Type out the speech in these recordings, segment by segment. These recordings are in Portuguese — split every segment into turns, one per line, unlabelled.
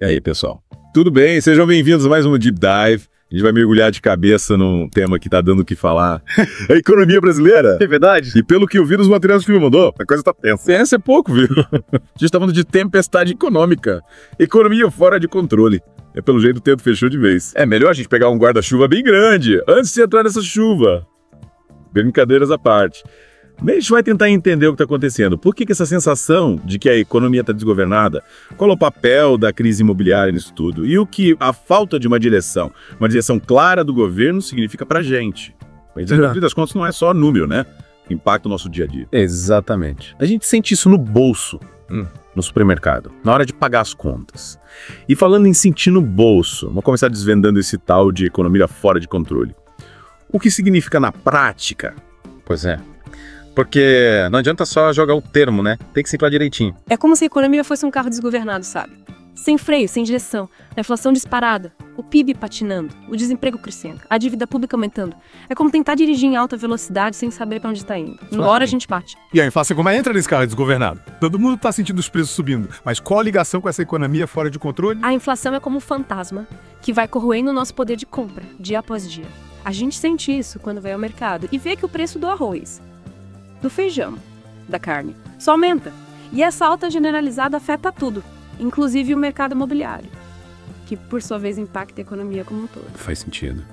E aí, pessoal? Tudo bem? Sejam bem-vindos a mais um Deep Dive. A gente vai mergulhar de cabeça num tema que tá dando o que falar. A economia brasileira.
É verdade?
E pelo que eu vi nos materiais que me mandou, a coisa tá tensa. Tensa é pouco, viu? A gente tá falando de tempestade econômica. Economia fora de controle. Pelo jeito o tempo fechou de vez. É melhor a gente pegar um guarda-chuva bem grande antes de entrar nessa chuva. Brincadeiras à parte. A gente vai tentar entender o que está acontecendo. Por que essa sensação de que a economia está desgovernada? Qual é o papel da crise imobiliária nisso tudo? E o que a falta de uma direção clara do governo significa para a gente? Mas, no fim das contas, não é só número, né? Impacta o nosso dia a dia.
Exatamente. A gente sente isso no bolso, no supermercado, na hora de pagar as contas. E falando em sentir no bolso, vamos começar desvendando esse tal de economia fora de controle. O que significa na prática? Pois é. Porque não adianta só jogar o termo, né? Tem que se inflar direitinho.
É como se a economia fosse um carro desgovernado, sabe? Sem freio, sem direção, a inflação disparada, o PIB patinando, o desemprego crescendo, a dívida pública aumentando. É como tentar dirigir em alta velocidade sem saber pra onde está indo. Uma hora a gente bate.
E a inflação como entra nesse carro desgovernado? Todo mundo tá sentindo os preços subindo, mas qual a ligação com essa economia fora de controle?
A inflação é como um fantasma que vai corroendo o nosso poder de compra, dia após dia. A gente sente isso quando vai ao mercado e vê que o preço do arroz, do feijão, da carne, só aumenta. E essa alta generalizada afeta tudo, inclusive o mercado imobiliário, que por sua vez impacta a economia como um todo.
Faz sentido.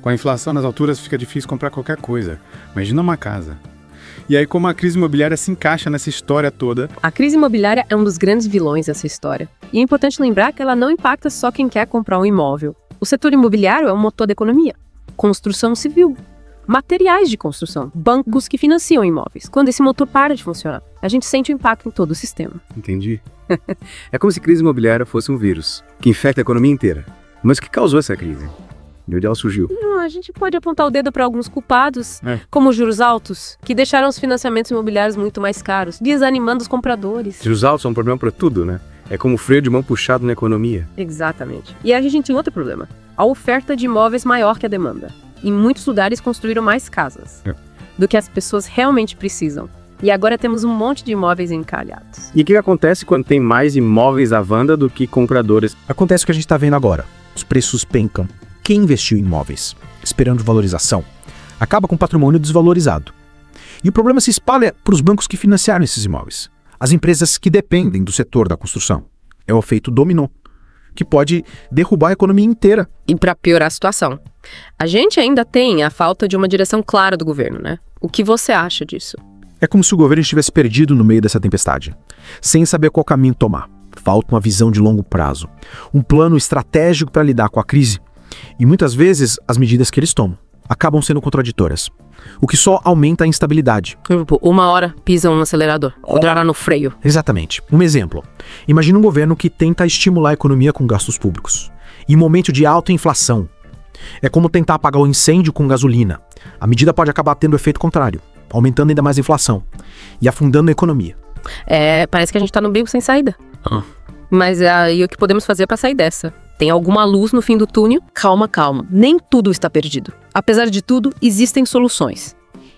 Com a inflação nas alturas fica difícil comprar qualquer coisa. Imagina uma casa. E aí como a crise imobiliária se encaixa nessa história toda?
A crise imobiliária é um dos grandes vilões dessa história. E é importante lembrar que ela não impacta só quem quer comprar um imóvel. O setor imobiliário é um motor da economia. Construção civil, materiais de construção, bancos que financiam imóveis. Quando esse motor para de funcionar, a gente sente o impacto em todo o sistema.
Entendi. É como se crise imobiliária fosse um vírus, que infecta a economia inteira. Mas o que causou essa crise? De onde ela surgiu?
A gente pode apontar o dedo para alguns culpados, como os juros altos, que deixaram os financiamentos imobiliários muito mais caros, desanimando os compradores.
Juros altos são um problema para tudo, né? É como o freio de mão puxado na economia.
Exatamente. E a gente tem outro problema. A oferta de imóveis maior que a demanda. Em muitos lugares construíram mais casas do que as pessoas realmente precisam. E agora temos um monte de imóveis encalhados.
E o que acontece quando tem mais imóveis à venda do que compradores?
Acontece o que a gente está vendo agora. Os preços pencam. Quem investiu em imóveis, esperando valorização, acaba com o patrimônio desvalorizado. E o problema se espalha para os bancos que financiaram esses imóveis. As empresas que dependem do setor da construção. É o efeito dominó, que pode derrubar a economia inteira.
E para piorar a situação, a gente ainda tem a falta de uma direção clara do governo, né? O que você acha disso?
É como se o governo estivesse perdido no meio dessa tempestade, sem saber qual caminho tomar. Falta uma visão de longo prazo, um plano estratégico para lidar com a crise. E muitas vezes as medidas que eles tomam acabam sendo contraditórias, o que só aumenta a instabilidade.
Uma hora pisam no acelerador, outra no freio.
Exatamente. Um exemplo. Imagina um governo que tenta estimular a economia com gastos públicos. Em um momento de alta inflação, é como tentar apagar o incêndio com gasolina. A medida pode acabar tendo o efeito contrário, aumentando ainda mais a inflação e afundando a economia.
Parece que a gente tá no beco sem saída. Mas aí o que podemos fazer para sair dessa? Tem alguma luz no fim do túnel? Calma, calma. Nem tudo está perdido. Apesar de tudo, existem soluções.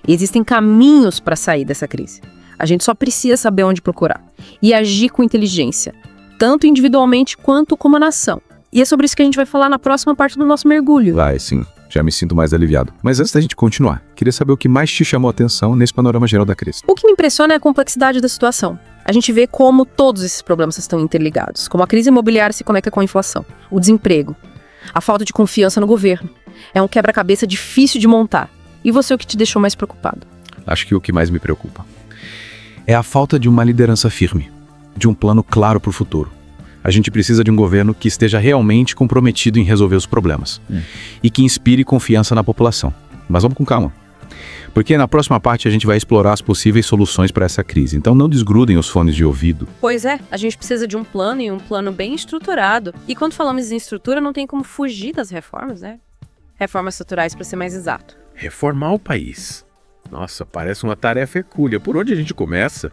Existem caminhos para sair dessa crise. A gente só precisa saber onde procurar. E agir com inteligência. Tanto individualmente quanto como nação. E é sobre isso que a gente vai falar na próxima parte do nosso mergulho.
Vai, sim. Já me sinto mais aliviado. Mas antes da gente continuar, queria saber o que mais te chamou a atenção nesse panorama geral da crise.
O que me impressiona é a complexidade da situação. A gente vê como todos esses problemas estão interligados. Como a crise imobiliária se conecta com a inflação, o desemprego, a falta de confiança no governo. É um quebra-cabeça difícil de montar. E você, o que te deixou mais preocupado?
Acho que o que mais me preocupa é a falta de uma liderança firme, de um plano claro para o futuro. A gente precisa de um governo que esteja realmente comprometido em resolver os problemas e que inspire confiança na população. Mas vamos com calma, porque na próxima parte a gente vai explorar as possíveis soluções para essa crise. Então não desgrudem os fones de ouvido.
Pois é, a gente precisa de um plano e um plano bem estruturado. E quando falamos em estrutura, não tem como fugir das reformas, né? Reformas estruturais, para ser mais exato.
Reformar o país. Nossa, parece uma tarefa hercúlea. Por onde a gente começa?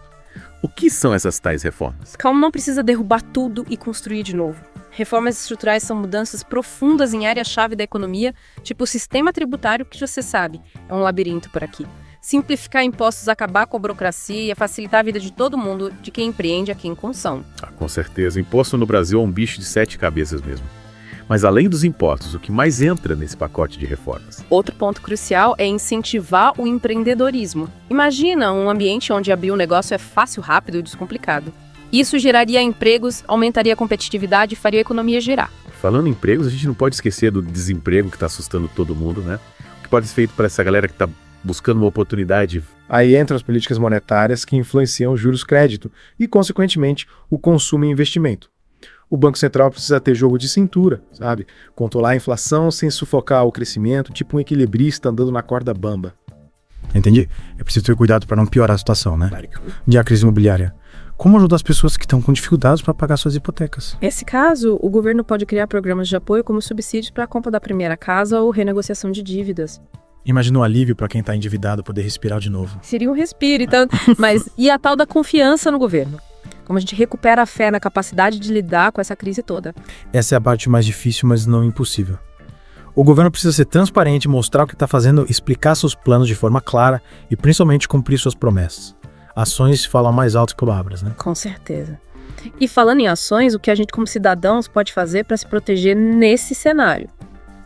O que são essas tais reformas?
Calma, não precisa derrubar tudo e construir de novo. Reformas estruturais são mudanças profundas em área-chave da economia, tipo o sistema tributário, que você sabe, é um labirinto por aqui. simplificar impostos, acabar com a burocracia, facilitar a vida de todo mundo, de quem empreende aqui em Conção.
Com certeza, imposto no Brasil é um bicho de 7 cabeças mesmo. Mas além dos impostos, o que mais entra nesse pacote de reformas?
Outro ponto crucial é incentivar o empreendedorismo. Imagina um ambiente onde abrir um negócio é fácil, rápido e descomplicado. Isso geraria empregos, aumentaria a competitividade e faria a economia girar.
Falando em empregos, a gente não pode esquecer do desemprego que está assustando todo mundo, né? O que pode ser feito para essa galera que está buscando uma oportunidade?
Aí entram as políticas monetárias que influenciam os juros-crédito e, consequentemente, o consumo e investimento. O Banco Central precisa ter jogo de cintura, sabe? Controlar a inflação sem sufocar o crescimento, tipo um equilibrista andando na corda bamba.
Entendi. É preciso ter cuidado para não piorar a situação, né? E a crise imobiliária? Como ajudar as pessoas que estão com dificuldades para pagar suas hipotecas?
Nesse caso, o governo pode criar programas de apoio como subsídios para a compra da primeira casa ou renegociação de dívidas.
Imagina o alívio para quem está endividado poder respirar de novo.
Seria um respiro, então. Mas e a tal da confiança no governo? Como a gente recupera a fé na capacidade de lidar com essa crise toda?
Essa é a parte mais difícil, mas não impossível. O governo precisa ser transparente, mostrar o que está fazendo, explicar seus planos de forma clara e principalmente cumprir suas promessas. Ações falam mais alto que palavras, né?
Com certeza. E falando em ações, o que a gente como cidadãos pode fazer para se proteger nesse cenário?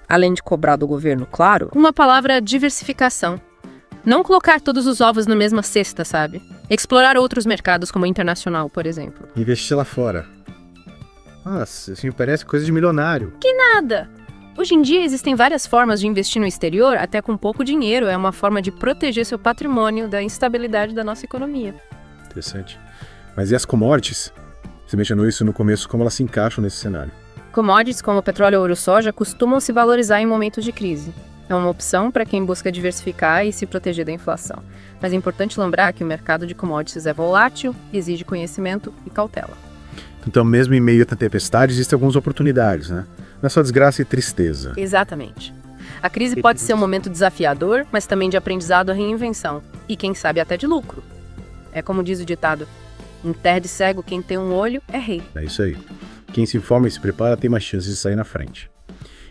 Além de cobrar do governo, claro, uma palavra é diversificação. Não colocar todos os ovos na mesma cesta, sabe? Explorar outros mercados, como o internacional, por exemplo.
Investir lá fora. Nossa, isso me parece coisa de milionário.
Que nada! Hoje em dia existem várias formas de investir no exterior, até com pouco dinheiro. É uma forma de proteger seu patrimônio da instabilidade da nossa economia.
Interessante. Mas e as commodities? Você mencionou isso no começo, como elas se encaixam nesse cenário?
Commodities como petróleo, ouro e soja costumam se valorizar em momentos de crise. É uma opção para quem busca diversificar e se proteger da inflação. Mas é importante lembrar que o mercado de commodities é volátil, exige conhecimento e cautela.
Então, mesmo em meio a tempestade, existem algumas oportunidades, né? Não é só desgraça e tristeza.
Exatamente. A crise pode ser um momento desafiador, mas também de aprendizado e reinvenção. E quem sabe até de lucro. É como diz o ditado, em terra de cego, quem tem um olho é rei.
É isso aí. Quem se informa e se prepara tem mais chances de sair na frente.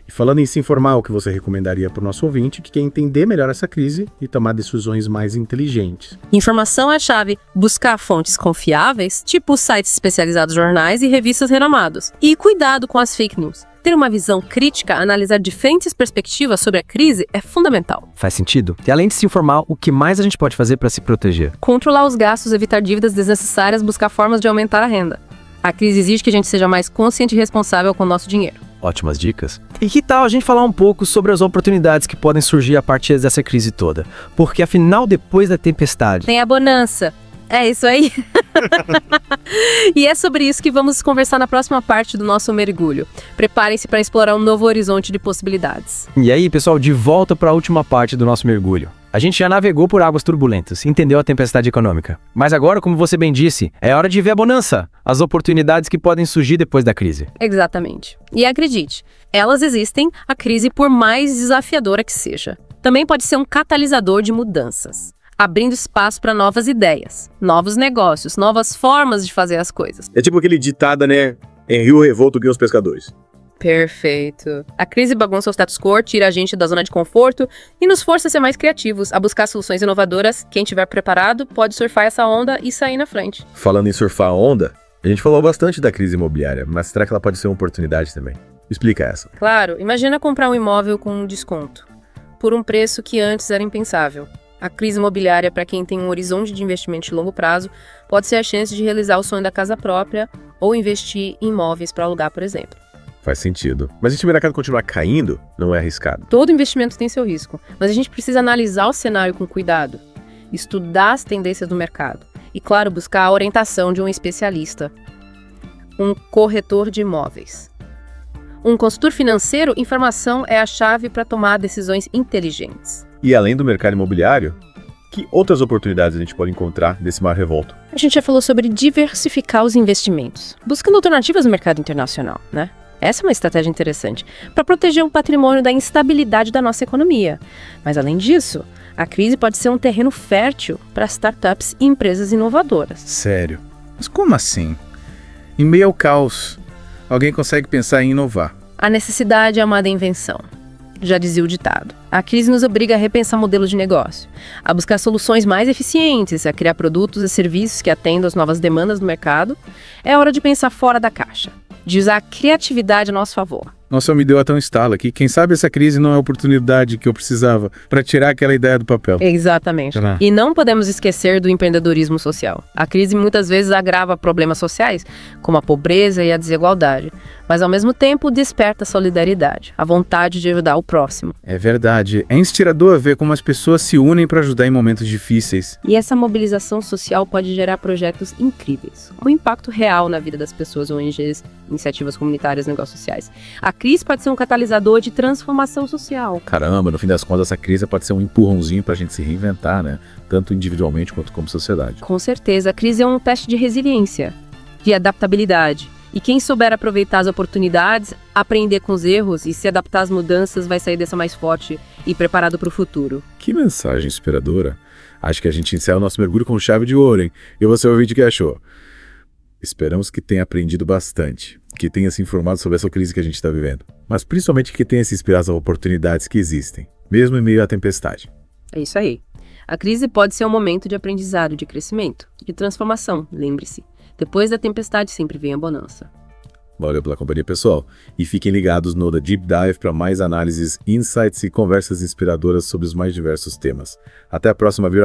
E falando em se informar, o que você recomendaria para o nosso ouvinte que quer entender melhor essa crise e tomar decisões mais inteligentes?
Informação é a chave. Buscar fontes confiáveis, tipo sites especializados, jornais e revistas renomados. E cuidado com as fake news. Ter uma visão crítica, analisar diferentes perspectivas sobre a crise é fundamental.
Faz sentido. E além de se informar, o que mais a gente pode fazer para se proteger?
Controlar os gastos, evitar dívidas desnecessárias, buscar formas de aumentar a renda. A crise exige que a gente seja mais consciente e responsável com o nosso dinheiro.
Ótimas dicas. E que tal a gente falar um pouco sobre as oportunidades que podem surgir a partir dessa crise toda? Porque afinal, depois da tempestade...
tem a bonança. É isso aí. E é sobre isso que vamos conversar na próxima parte do nosso mergulho. Preparem-se para explorar um novo horizonte de possibilidades.
E aí, pessoal, de volta para a última parte do nosso mergulho. A gente já navegou por águas turbulentas, entendeu a tempestade econômica. Mas agora, como você bem disse, é hora de ver a bonança, as oportunidades que podem surgir depois da crise.
Exatamente. E acredite, elas existem, a crise por mais desafiadora que seja. Também pode ser um catalisador de mudanças, abrindo espaço para novas ideias, novos negócios, novas formas de fazer as coisas.
É tipo aquele ditado, né? Em rio revolto guia os pescadores.
Perfeito. A crise bagunça o status quo, tira a gente da zona de conforto e nos força a ser mais criativos, a buscar soluções inovadoras. Quem estiver preparado pode surfar essa onda e sair na frente.
Falando em surfar a onda, a gente falou bastante da crise imobiliária, mas será que ela pode ser uma oportunidade também? Explica essa.
Claro, imagina comprar um imóvel com um desconto, por um preço que antes era impensável. A crise imobiliária, para quem tem um horizonte de investimento de longo prazo, pode ser a chance de realizar o sonho da casa própria ou investir em imóveis para alugar, por exemplo.
Faz sentido. Mas se o mercado continuar caindo, não é arriscado.
Todo investimento tem seu risco, mas a gente precisa analisar o cenário com cuidado, estudar as tendências do mercado e, claro, buscar a orientação de um especialista. Um corretor de imóveis. Um consultor financeiro, informação é a chave para tomar decisões inteligentes.
E além do mercado imobiliário, que outras oportunidades a gente pode encontrar desse mar revolto?
A gente já falou sobre diversificar os investimentos, buscando alternativas no mercado internacional, né? Essa é uma estratégia interessante, para proteger o patrimônio da instabilidade da nossa economia. Mas além disso, a crise pode ser um terreno fértil para startups e empresas inovadoras.
Sério? Mas como assim? Em meio ao caos, alguém consegue pensar em inovar.
A necessidade é a amada invenção. já dizia o ditado. A crise nos obriga a repensar modelos de negócio, a buscar soluções mais eficientes, a criar produtos e serviços que atendam às novas demandas do mercado. É hora de pensar fora da caixa, de usar a criatividade a nosso favor.
Nossa, me deu até um estalo aqui. Quem sabe essa crise não é a oportunidade que eu precisava para tirar aquela ideia do papel.
Exatamente. E não podemos esquecer do empreendedorismo social. A crise muitas vezes agrava problemas sociais, como a pobreza e a desigualdade, mas ao mesmo tempo desperta a solidariedade, a vontade de ajudar o próximo.
É verdade. É inspirador ver como as pessoas se unem para ajudar em momentos difíceis.
E essa mobilização social pode gerar projetos incríveis, um impacto real na vida das pessoas, ONGs, iniciativas comunitárias, negócios sociais. A crise pode ser um catalisador de transformação social.
Caramba, no fim das contas, essa crise pode ser um empurrãozinho pra gente se reinventar, né? Tanto individualmente quanto como sociedade.
Com certeza, a crise é um teste de resiliência, de adaptabilidade. E quem souber aproveitar as oportunidades, aprender com os erros e se adaptar às mudanças vai sair dessa mais forte e preparado para o futuro.
Que mensagem inspiradora. Acho que a gente encerra o nosso mergulho com chave de ouro, hein? E você, ouvinte, o que achou? Esperamos que tenha aprendido bastante, que tenha se informado sobre essa crise que a gente está vivendo, mas principalmente que tenha se inspirado nas oportunidades que existem, mesmo em meio à tempestade.
É isso aí. A crise pode ser um momento de aprendizado, de crescimento, de transformação, lembre-se. Depois da tempestade sempre vem a bonança.
Valeu pela companhia, pessoal. E fiquem ligados no The Deep Dive para mais análises, insights e conversas inspiradoras sobre os mais diversos temas. Até a próxima, viu?